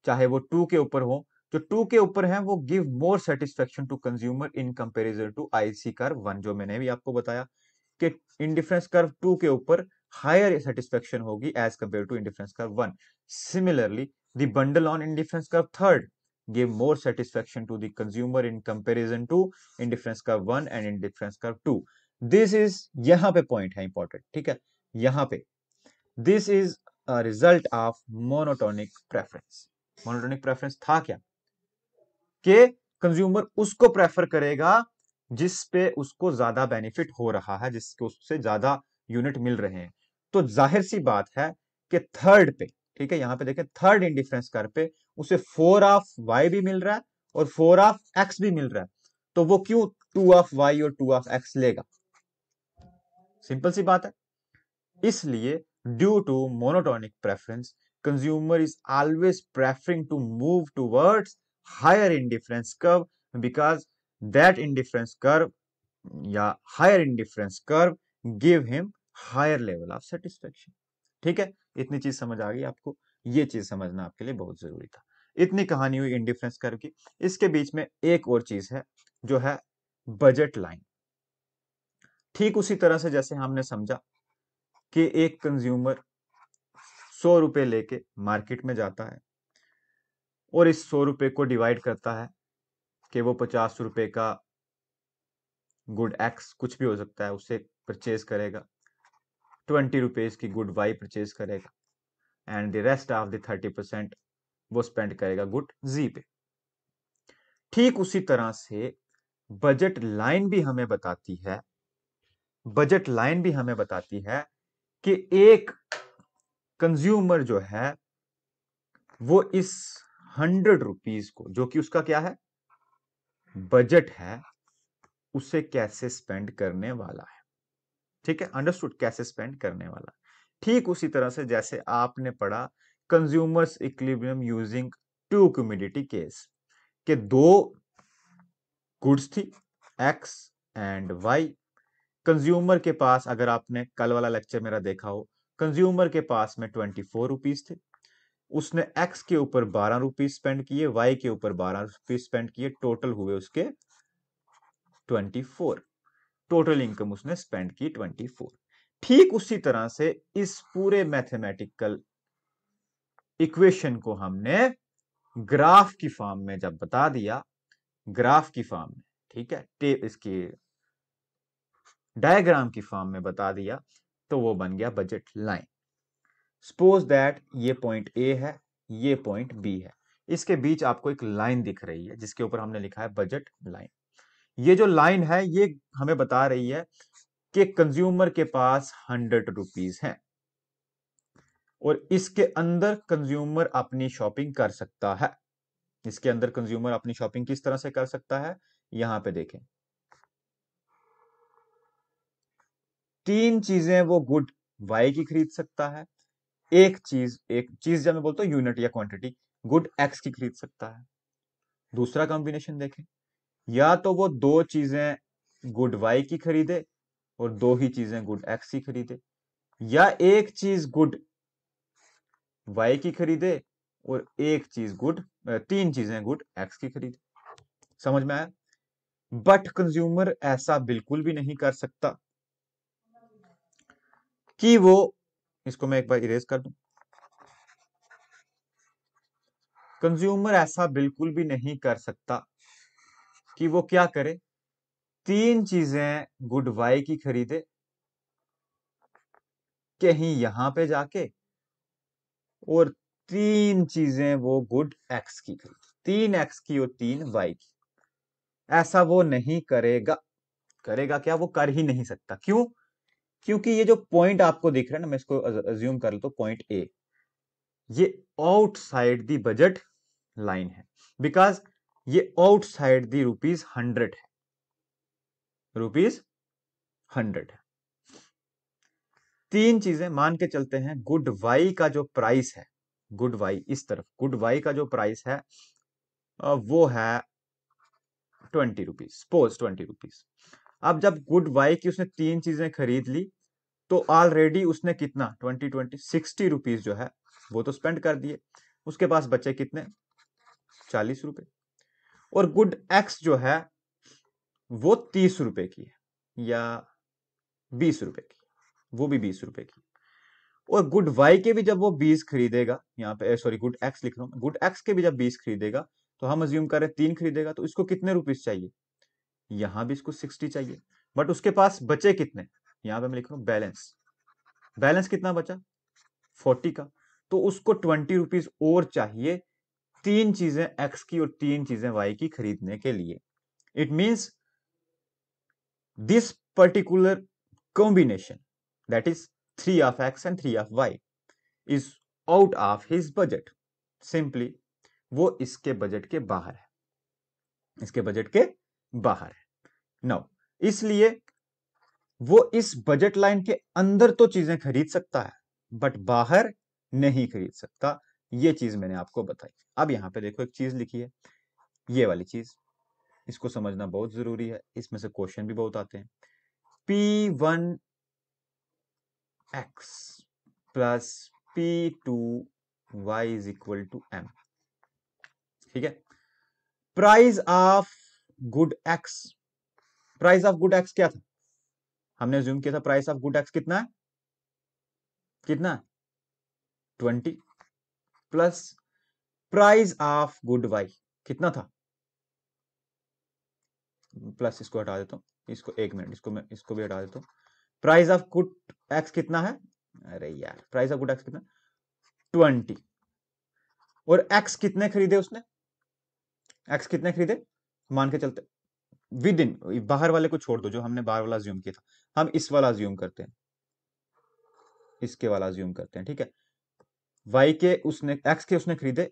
चाहे वो 2 के ऊपर हो, जो 2 के ऊपर हैं वो give more satisfaction to consumer in comparison to IC curve 1, जो मैंने भी आपको बताया कि इंडिफरेंस कर्व 2 के ऊपर हायर सेटिस्फेक्शन होगी as compare to indifference curve 1। Similarly the bundle on indifference curve third give more satisfaction to the consumer in comparison to indifference curve 1 and indifference curve 2। This is, यहां पे point है important, ठीक है, यहां पे this is a result of monotonic preference. Monotonic preference था क्या कि कंज्यूमर उसको प्रेफर करेगा जिस पे उसको ज्यादा बेनिफिट हो रहा है, जिसको उससे ज्यादा यूनिट मिल रहे हैं। तो जाहिर सी बात है कि थर्ड पे, ठीक है, यहां पे देखें थर्ड इंडिफरेंस कर्व पे उसे 4 ऑफ y भी मिल रहा है और 4 ऑफ x भी मिल रहा है, तो वो क्यों 2 ऑफ y और 2 ऑफ x लेगा? सिंपल सी बात है, इसलिए due to monotonic preference consumer is always preferring to move towards higher indifference curve because that indifference curve या higher indifference curve give him higher level of satisfaction. ठीक है, इतनी चीज समझ आ गई आपको, ये चीज समझना आपके लिए बहुत जरूरी था। इतनी कहानी हुई इंडिफरेंस कर्व की। इसके बीच में एक और चीज है जो है बजट लाइन। ठीक उसी तरह से जैसे हमने समझा कि एक कंज्यूमर 100 रुपए लेके मार्केट में जाता है और इस 100 रुपए को डिवाइड करता है कि वो 50 रुपए का गुड एक्स कुछ भी हो सकता है उसे परचेज करेगा, 20 रुपीज की गुड वाई परचेज करेगा and the rest of the 30% वो स्पेंड करेगा गुड जी पे। ठीक उसी तरह से बजट लाइन भी हमें बताती है, बजट लाइन भी हमें बताती है कि एक कंज्यूमर जो है वो इस 100 रुपीज को, जो कि उसका क्या है, बजट है, उसे कैसे स्पेंड करने वाला है। ठीक है, अंडरस्टूड, कैसे स्पेंड करने वाला। ठीक उसी तरह से जैसे आपने पढ़ा consumer's equilibrium using two commodity case, के दो गुड्स थी, एक्स एंड वाई। कंज्यूमर के पास, अगर आपने कल वाला लेक्चर मेरा देखा हो, कंज्यूमर के पास में 24 रुपीज थे, उसने एक्स के ऊपर 12 रुपीज स्पेंड किए, वाई के ऊपर 12 रुपीज स्पेंड किए, टोटल हुए उसके 24। टोटल इनकम उसने स्पेंड की 24। ठीक उसी तरह से इस पूरे मैथमेटिकल इक्वेशन को हमने ग्राफ की फॉर्म में जब बता दिया, ग्राफ की फॉर्म में, ठीक है, टेप इसकी डायग्राम की फॉर्म में बता दिया, तो वो बन गया बजट लाइन। सपोज दैट ये पॉइंट ए है, ये पॉइंट बी है, इसके बीच आपको एक लाइन दिख रही है जिसके ऊपर हमने लिखा है बजट लाइन। ये जो लाइन है ये हमें बता रही है कि कंज्यूमर के पास 100 रुपीज है और इसके अंदर कंज्यूमर अपनी शॉपिंग कर सकता है। इसके अंदर कंज्यूमर अपनी शॉपिंग किस तरह से कर सकता है, यहां पे देखें, तीन चीजें वो गुड वाई की खरीद सकता है, एक चीज जब मैं बोलता हूं यूनिट या क्वांटिटी, गुड एक्स की खरीद सकता है। दूसरा कॉम्बिनेशन देखें, या तो वो दो चीजें गुड वाई की खरीदे और दो ही चीजें गुड एक्स की खरीदे, या एक चीज गुड वाई की खरीदे और एक चीज गुड तीन चीजें गुड एक्स की खरीदे। समझ में आया? बट कंज्यूमर ऐसा बिल्कुल भी नहीं कर सकता कि वो, इसको मैं एक बार इरेज कर दूं, कंज्यूमर ऐसा बिल्कुल भी नहीं कर सकता कि वो क्या करे, तीन चीजें गुड वाई की खरीदे कहीं यहां पे जाके और तीन चीजें वो गुड एक्स की खरीदे, तीन एक्स की और तीन वाई की। ऐसा वो नहीं करेगा। करेगा क्या, वो कर ही नहीं सकता। क्यों? क्योंकि ये जो पॉइंट आपको दिख रहा है ना, मैं इसको अज्यूम कर लेता हूं पॉइंट ए, ये आउटसाइड दी बजट लाइन है, बिकॉज ये आउटसाइड दी ₹100 है, ₹100 है। तीन चीजें मान के चलते हैं, गुड वाई का जो प्राइस है, गुड वाई इस तरफ, गुड वाई का जो प्राइस है वो है 20 रुपीज, सपोज 20 रुपीज। अब जब गुड वाई की उसने तीन चीजें खरीद ली तो ऑलरेडी उसने कितना, 20 60 रुपीज जो है वो तो स्पेंड कर दिए, उसके पास बचे कितने, 40 रुपए। और गुड एक्स जो है वो 30 रुपए की है या 20 रुपए की, वो भी 20 रुपए की। और गुड वाई के भी जब वो 20 खरीदेगा, यहाँ पे सॉरी गुड एक्स लिख रहा हूं, गुड एक्स के भी जब 20 खरीदेगा तो हम अज्यूम कर रहे हैं 3 खरीदेगा, तो इसको कितने रुपीज चाहिए, यहां भी इसको 60 चाहिए। बट उसके पास बचे कितने, यहां पे मैं लिख रहा हूं बैलेंस, बैलेंस कितना बचा, 40 का। तो उसको 20 रुपीज और चाहिए तीन चीजें एक्स की और तीन चीजें वाई की खरीदने के लिए। It means this particular combination, that is 3 of x and 3 of y, is out of his budget. Simply वो इसके बजट के बाहर है, इसके बजट के बाहर है। नाउ इसलिए वो इस बजट लाइन के अंदर तो चीजें खरीद सकता है बट बाहर नहीं खरीद सकता। ये चीज मैंने आपको बताई। अब यहां पे देखो एक चीज लिखी है, ये वाली चीज, इसको समझना बहुत जरूरी है, इसमें से क्वेश्चन भी बहुत आते हैं। P1 x plus P2 y is equal to m। ठीक है, price of good X, price of good X क्या था, हमने ज्यूम किया था प्राइस ऑफ गुड एक्स कितना है, कितना, 20 plus price of good Y कितना था, प्लस इसको हटा देता हूं, इसको एक मिनट, इसको मैं इसको भी हटा देता हूं। प्राइस ऑफ गुड एक्स कितना है, अरे यार प्राइस ऑफ गुड एक्स कितना, 20। और एक्स कितने खरीदे उसने, एक्स कितने खरीदे, मान के चलते विद इन, बाहर वाले को छोड़ दो, जो हमने बाहर वाला ज्यूम किया था, हम इस वाला ज्यूम करते हैं, इसके वाला ज्यूम करते हैं। ठीक है, वाई के उसने एक्स के उसने खरीदे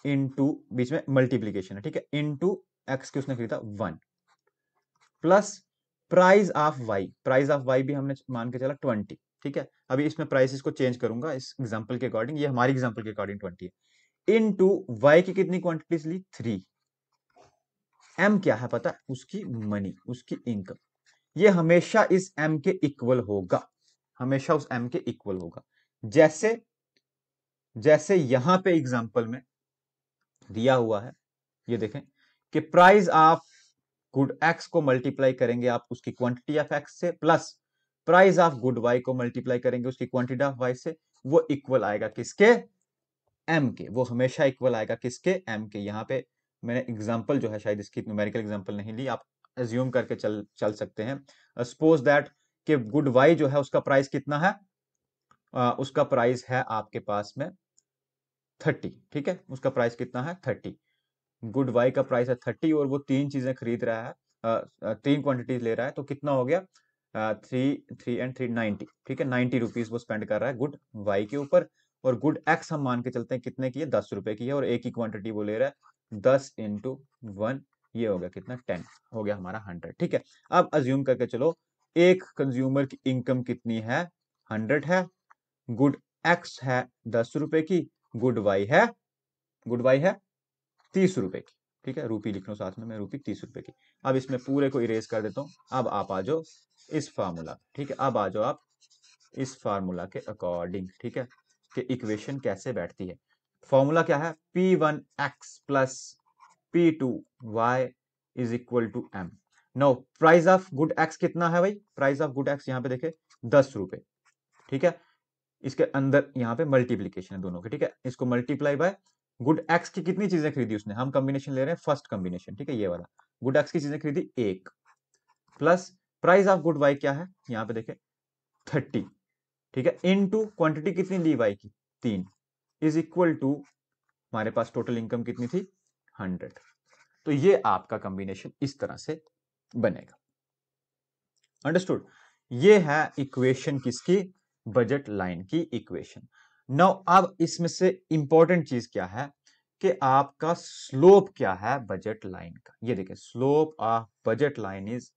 इनटू, बीच में मल्टीप्लीकेशन है, ठीक है, इनटू एक्स के उसने खरीदा 1 plus price of Y, price of Y भी हमने मान के चला 20, ठीक है। अभी इसमें प्राइसेस को चेंज करूंगा इस एग्जांपल के अकॉर्डिंग, ये हमारी एग्जांपल के अकॉर्डिंग 20 है। इनटू वाई की कितनी क्वांटिटीज ली? 3। एम क्या है पता है? उसकी मनी, उसकी इनकम। ये हमेशा इस एम के इक्वल होगा, हमेशा उस एम के इक्वल होगा। जैसे जैसे यहां पे एग्जांपल में दिया हुआ है, ये देखें कि प्राइस ऑफ गुड एक्स को मल्टीप्लाई करेंगे आप उसकी क्वांटिटी ऑफ एक्स से, plus price of good Y को मल्टीप्लाई करेंगे उसकी क्वांटिटी ऑफ वाई से, वो इक्वल आएगा किसके? एम के। वो हमेशा इक्वल आएगा किसके? एम के। यहां पे मैंने एग्जांपल जो है, शायद इसकी न्यूमेरिकल एग्जांपल नहीं ली, आप एज्यूम करके चल चल सकते हैं। सपोज दैट कि गुड वाई जो है उसका प्राइस कितना है? उसका प्राइस है आपके पास में 30, ठीक है, उसका प्राइस कितना है? 30। गुड वाई का प्राइस है 30 और वो तीन चीजें खरीद रहा है, तीन क्वांटिटीज ले रहा है, तो कितना हो गया? 3 3 एंड 3 90, ठीक है, 90 रुपीज वो स्पेंड कर रहा है गुड वाई के ऊपर। और गुड एक्स हम मान के चलते हैं कितने की है? 10 रुपए की है, और एक ही क्वांटिटी वो ले रहा है 10 इंटू 1, ये हो गया कितना? 10, हो गया हमारा 100, ठीक है। अब अज्यूम करके चलो एक कंज्यूमर की इनकम कितनी है? 100 है, गुड एक्स है 10 रुपए की, गुड वाई है, गुड वाई है 30 रुपए की, ठीक है, रूपी लिख लो साथ में, मैं रूपी 30 रुपए की। अब इसमें पूरे को इरेज कर देता हूं। अब आप आ जाओ इस फार्मूला, ठीक है, अब आ जाओ आप इस फार्मूला के अकॉर्डिंग, ठीक है, कि इक्वेशन कैसे बैठती है। फॉर्मूला क्या है? P1x plus P2y is equal to m। No, price of good X कितना है भाई? प्राइस ऑफ गुड एक्स यहां पे देखे 10 रुपए, ठीक है। इसके अंदर यहां पे मल्टीप्लीकेशन है दोनों की, ठीक है, इसको मल्टीप्लाई बाय गुड एक्स की कितनी चीजें खरीदी उसने? हम कॉम्बिनेशन ले रहे हैं फर्स्ट कॉम्बिनेशन, ठीक है, ये वाला। गुड एक्स की चीजें खरीदी एक, plus price of good Y क्या है? यहां पे देखे 30, ठीक है, इनटू क्वांटिटी कितनी ली वाई की? 3, इज इक्वल टू हमारे पास टोटल इनकम कितनी थी? 100। तो ये आपका कॉम्बिनेशन इस तरह से बनेगा। अंडरस्टूड? ये है इक्वेशन किसकी? बजट लाइन की इक्वेशन। नाउ अब इसमें से इंपॉर्टेंट चीज क्या है कि आपका स्लोप क्या है बजट लाइन का। ये देखिए, slope of budget line is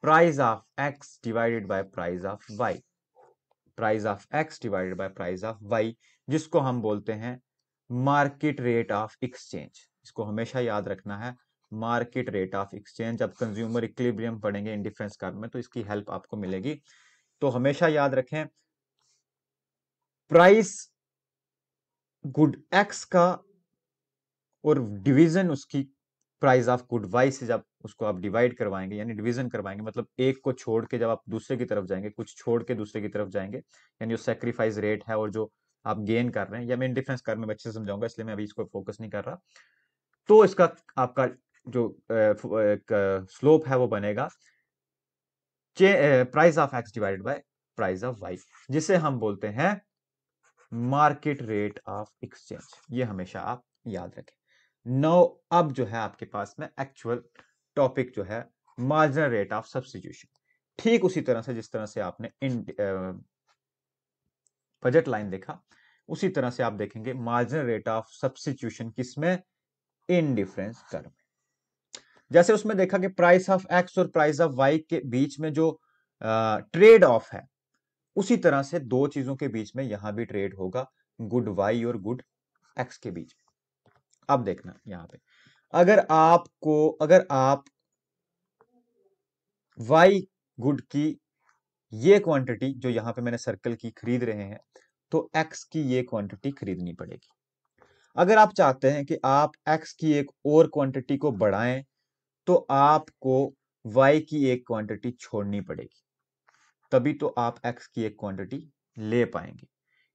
price of X divided by price of Y, price of X divided by price of Y, जिसको हम बोलते हैं मार्केट रेट ऑफ एक्सचेंज। इसको हमेशा याद रखना है, मार्केट रेट ऑफ एक्सचेंज। अब कंज्यूमर इक्विलिब्रियम पढ़ेंगे इंडिफरेंस कर्व में, तो इसकी हेल्प आपको मिलेगी। तो हमेशा याद रखें, प्राइस गुड एक्स का और डिवीजन उसकी प्राइस ऑफ गुड वाई से जब उसको आप डिवाइड करवाएंगे, यानी डिवीजन करवाएंगे, मतलब एक को छोड़ के जब आप दूसरे की तरफ जाएंगे, कुछ छोड़ के दूसरे की तरफ जाएंगे, यानी जो सेक्रीफाइस रेट है और जो आप गेन कर रहे हैं, या मैं इंडिफरेंस कर में अच्छे से समझाऊंगा, इसलिए मैं अभी इसको फोकस नहीं कर रहा। तो इसका आपका जो स्लोप है वो बनेगा price of X divided by price of Y, जिसे हम बोलते हैं मार्केट रेट ऑफ एक्सचेंज। ये हमेशा आप याद रखें। नो, अब जो है आपके पास में एक्चुअल टॉपिक जो है मार्जिनल रेट ऑफ सब्स्टिट्यूशन। ठीक उसी तरह से जिस तरह से आपने इन बजट लाइन देखा, उसी तरह से आप देखेंगे मार्जिनल रेट ऑफ सब्स्टिट्यूशन किसमें? इन डिफरेंस कर्व में। जैसे उसमें देखा कि प्राइस ऑफ एक्स और प्राइस ऑफ वाई के बीच में जो ट्रेड ऑफ है, उसी तरह से दो चीजों के बीच में यहां भी ट्रेड होगा, गुड वाई और गुड एक्स के बीच में। अब देखना यहां पे, अगर आप वाई गुड की ये क्वांटिटी जो यहां पे मैंने सर्कल की खरीद रहे हैं, तो एक्स की ये क्वांटिटी खरीदनी पड़ेगी। अगर आप चाहते हैं कि आप एक्स की एक और क्वांटिटी को बढ़ाएं, तो आपको वाई की एक क्वांटिटी छोड़नी पड़ेगी, तभी तो आप एक्स की एक क्वांटिटी ले पाएंगे।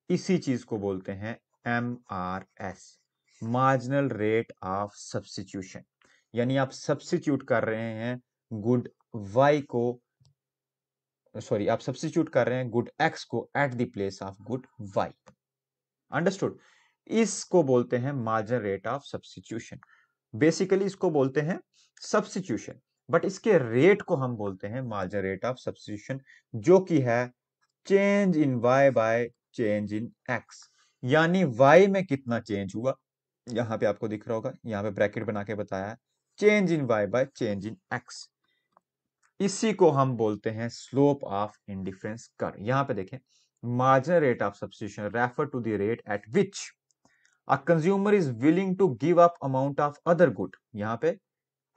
इसी चीज को बोलते हैं MRS, marginal rate of substitution. यानी आप सब्स्टिट्यूट कर रहे हैं गुड वाई को, सॉरी, आप सब्स्टिट्यूट कर रहे हैं गुड एक्स को at the place of good Y. Understood? इसको बोलते हैं marginal rate of substitution. Basically इसको बोलते हैं सब्स्टिट्यूशन, बट इसके रेट को हम बोलते हैं मार्जिनल रेट ऑफ सब्स्टिट्यूशन, जो कि है change in Y by change in X. यानी y में कितना चेंज हुआ, यहां पे आपको दिख रहा होगा, यहां पे ब्रैकेट बना के बताया है, चेंज इन y बाय चेंज इन x। इसी को हम बोलते हैं स्लोप ऑफ इंडिफरेंस कर्व। यहां पे देखें, marginal rate of substitution refer to the rate at which a consumer is willing to give up amount of other good. यहां पे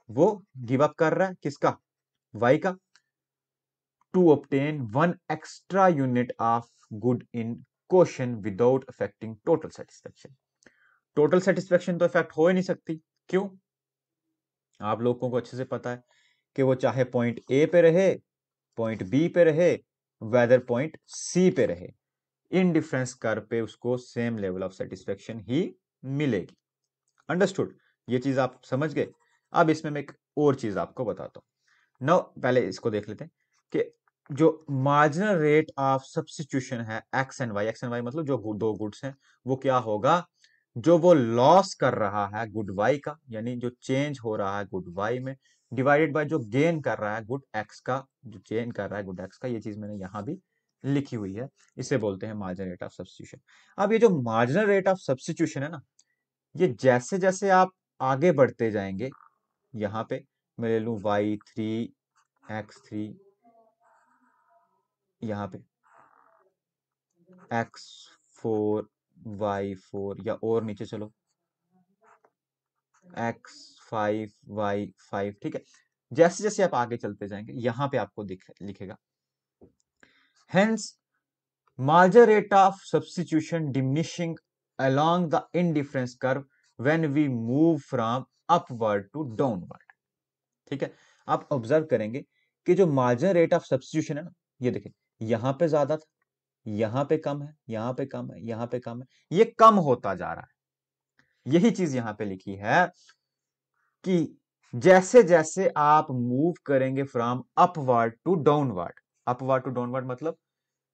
वो गिव अप कर रहा है किसका, y का, to obtain one extra unit of good in question without affecting total satisfaction. Total satisfaction तो effect हो ही नहीं सकती, क्यों? आप लोगों को अच्छे से पता है कि वो चाहे पॉइंट ए पे रहे, पॉइंट बी पे रहे, वेदर पॉइंट सी पे रहे, इन डिफरेंस कर्व पे उसको सेम लेवल ऑफ सेटिस्फेक्शन ही मिलेगी। अंडरस्टूड? ये चीज आप समझ गए। अब इसमें मैं एक और चीज आपको बताता हूं। नो, पहले इसको देख लेते हैं कि जो मार्जिनल रेट ऑफ सब्स्टिट्यूशन है एक्स एंड वाई मतलब जो दो गुड्स हैं, वो क्या होगा, जो वो लॉस कर रहा है गुड वाई का, यानी जो चेंज हो रहा है गुड वाई में, डिवाइडेड बाय जो गेन कर रहा है गुड एक्स का, जो चेंज कर रहा है गुड एक्स का। ये चीज मैंने यहां भी लिखी हुई है, इसे बोलते हैं मार्जिनल रेट ऑफ सब्स्टिट्यूशन। अब ये जो मार्जिनल रेट ऑफ सब्स्टिट्यूशन है ना, ये जैसे जैसे आप आगे बढ़ते जाएंगे, यहां पे मैं ले लू y3 x3, यहां पे x4 y4, या और नीचे चलो x5 y5, ठीक है। जैसे जैसे आप आगे चलते जाएंगे, यहां पे आपको लिखेगा, hence margin rate of substitution diminishing along the indifference curve when we move from upward to downward। ठीक है, आप ऑब्जर्व करेंगे कि जो मार्जिनल रेट ऑफ सब्स्टिट्यूशन है ना, ये देखिए, यहां पे ज्यादा था, यहां पे कम है, यहां पे कम है, यहां पे कम है, ये कम होता जा रहा है। यही चीज यहां पे लिखी है कि जैसे जैसे आप मूव करेंगे from upward to downward, upward to downward मतलब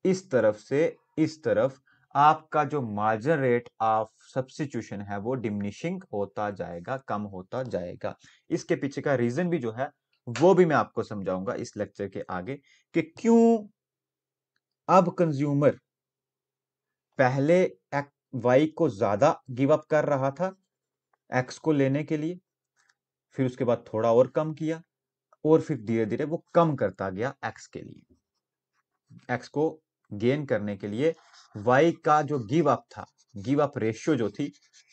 इस तरफ से इस तरफ, आपका जो मार्जिन रेट ऑफ सब्स्टिट्यूशन है वो डिमिनिशिंग होता जाएगा, कम होता जाएगा। इसके पीछे का रीजन भी जो है वो भी मैं आपको समझाऊंगा इस लेक्चर के आगे, कि क्यों अब कंज्यूमर पहले वाई को ज्यादा गिव अप कर रहा था एक्स को लेने के लिए, फिर उसके बाद थोड़ा और कम किया, और फिर धीरे धीरे वो कम करता गया एक्स के लिए, एक्स को गेन करने के लिए वाई का जो गिव अप था, गिव अप रेशियो जो थी,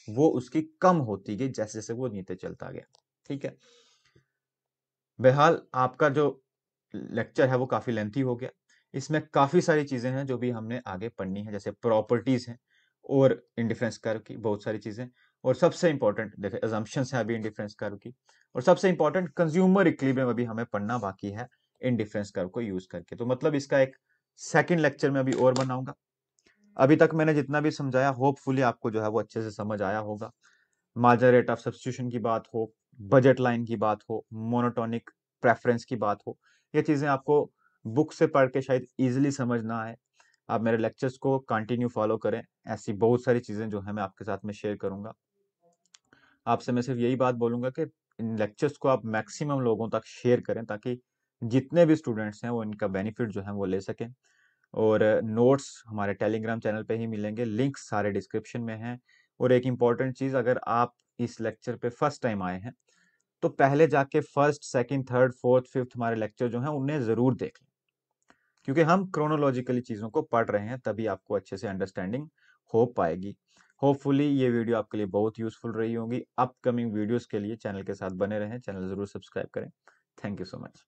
वो उसकी कम होती गई जैसे जैसे वो नीचे चलता गया। ठीक है, बहरहाल आपका जो लेक्चर है वो काफी लेंथी हो गया, इसमें काफी सारी चीजें हैं जो भी हमने आगे पढ़नी है, जैसे प्रॉपर्टीज हैं और इंडिफरेंस कर्व की बहुत सारी चीजें, और सबसे इंपॉर्टेंट देखिए अजम्पशंस है अभी इंडिफरेंस कर्व की, और सबसे इंपॉर्टेंट कंज्यूमर इक्विलिब्रियम अभी हमें पढ़ना बाकी है इंडिफरेंस कर्व को यूज करके। तो मतलब इसका एक सेकंड लेक्चर में अभी और बनाऊंगा। अभी तक मैंने जितना भी समझाया होपफुली आपको जो है वो अच्छे से समझ आया होगा। मार्जिनल रेट ऑफ सब्स्टिट्यूशन की बात हो, बजट लाइन की बात हो, मोनोटोनिक प्रेफरेंस की बात हो, ये चीजें आपको बुक से पढ़ के शायद इजीली समझ ना आए। आप मेरे लेक्चर्स को कंटिन्यू फॉलो करें, ऐसी बहुत सारी चीजें जो है मैं आपके साथ में शेयर करूंगा। आपसे मैं सिर्फ यही बात बोलूंगा कि इन लेक्चर्स को आप मैक्सिमम लोगों तक शेयर करें, ताकि जितने भी स्टूडेंट्स हैं वो इनका बेनिफिट जो है वो ले सकें। और नोट्स हमारे टेलीग्राम चैनल पे ही मिलेंगे, लिंक्स सारे डिस्क्रिप्शन में हैं। और एक इम्पॉर्टेंट चीज, अगर आप इस लेक्चर पे फर्स्ट टाइम आए हैं तो पहले जाके first second third fourth fifth हमारे लेक्चर जो हैं उन्हें जरूर देख लें, क्योंकि हम क्रोनोलॉजिकली चीजों को पढ़ रहे हैं, तभी आपको अच्छे से अंडरस्टैंडिंग हो पाएगी। होपफुली ये वीडियो आपके लिए बहुत यूजफुल रही होगी। अपकमिंग वीडियोस के लिए चैनल के साथ बने रहें, चैनल जरूर सब्सक्राइब करें। Thank you so much.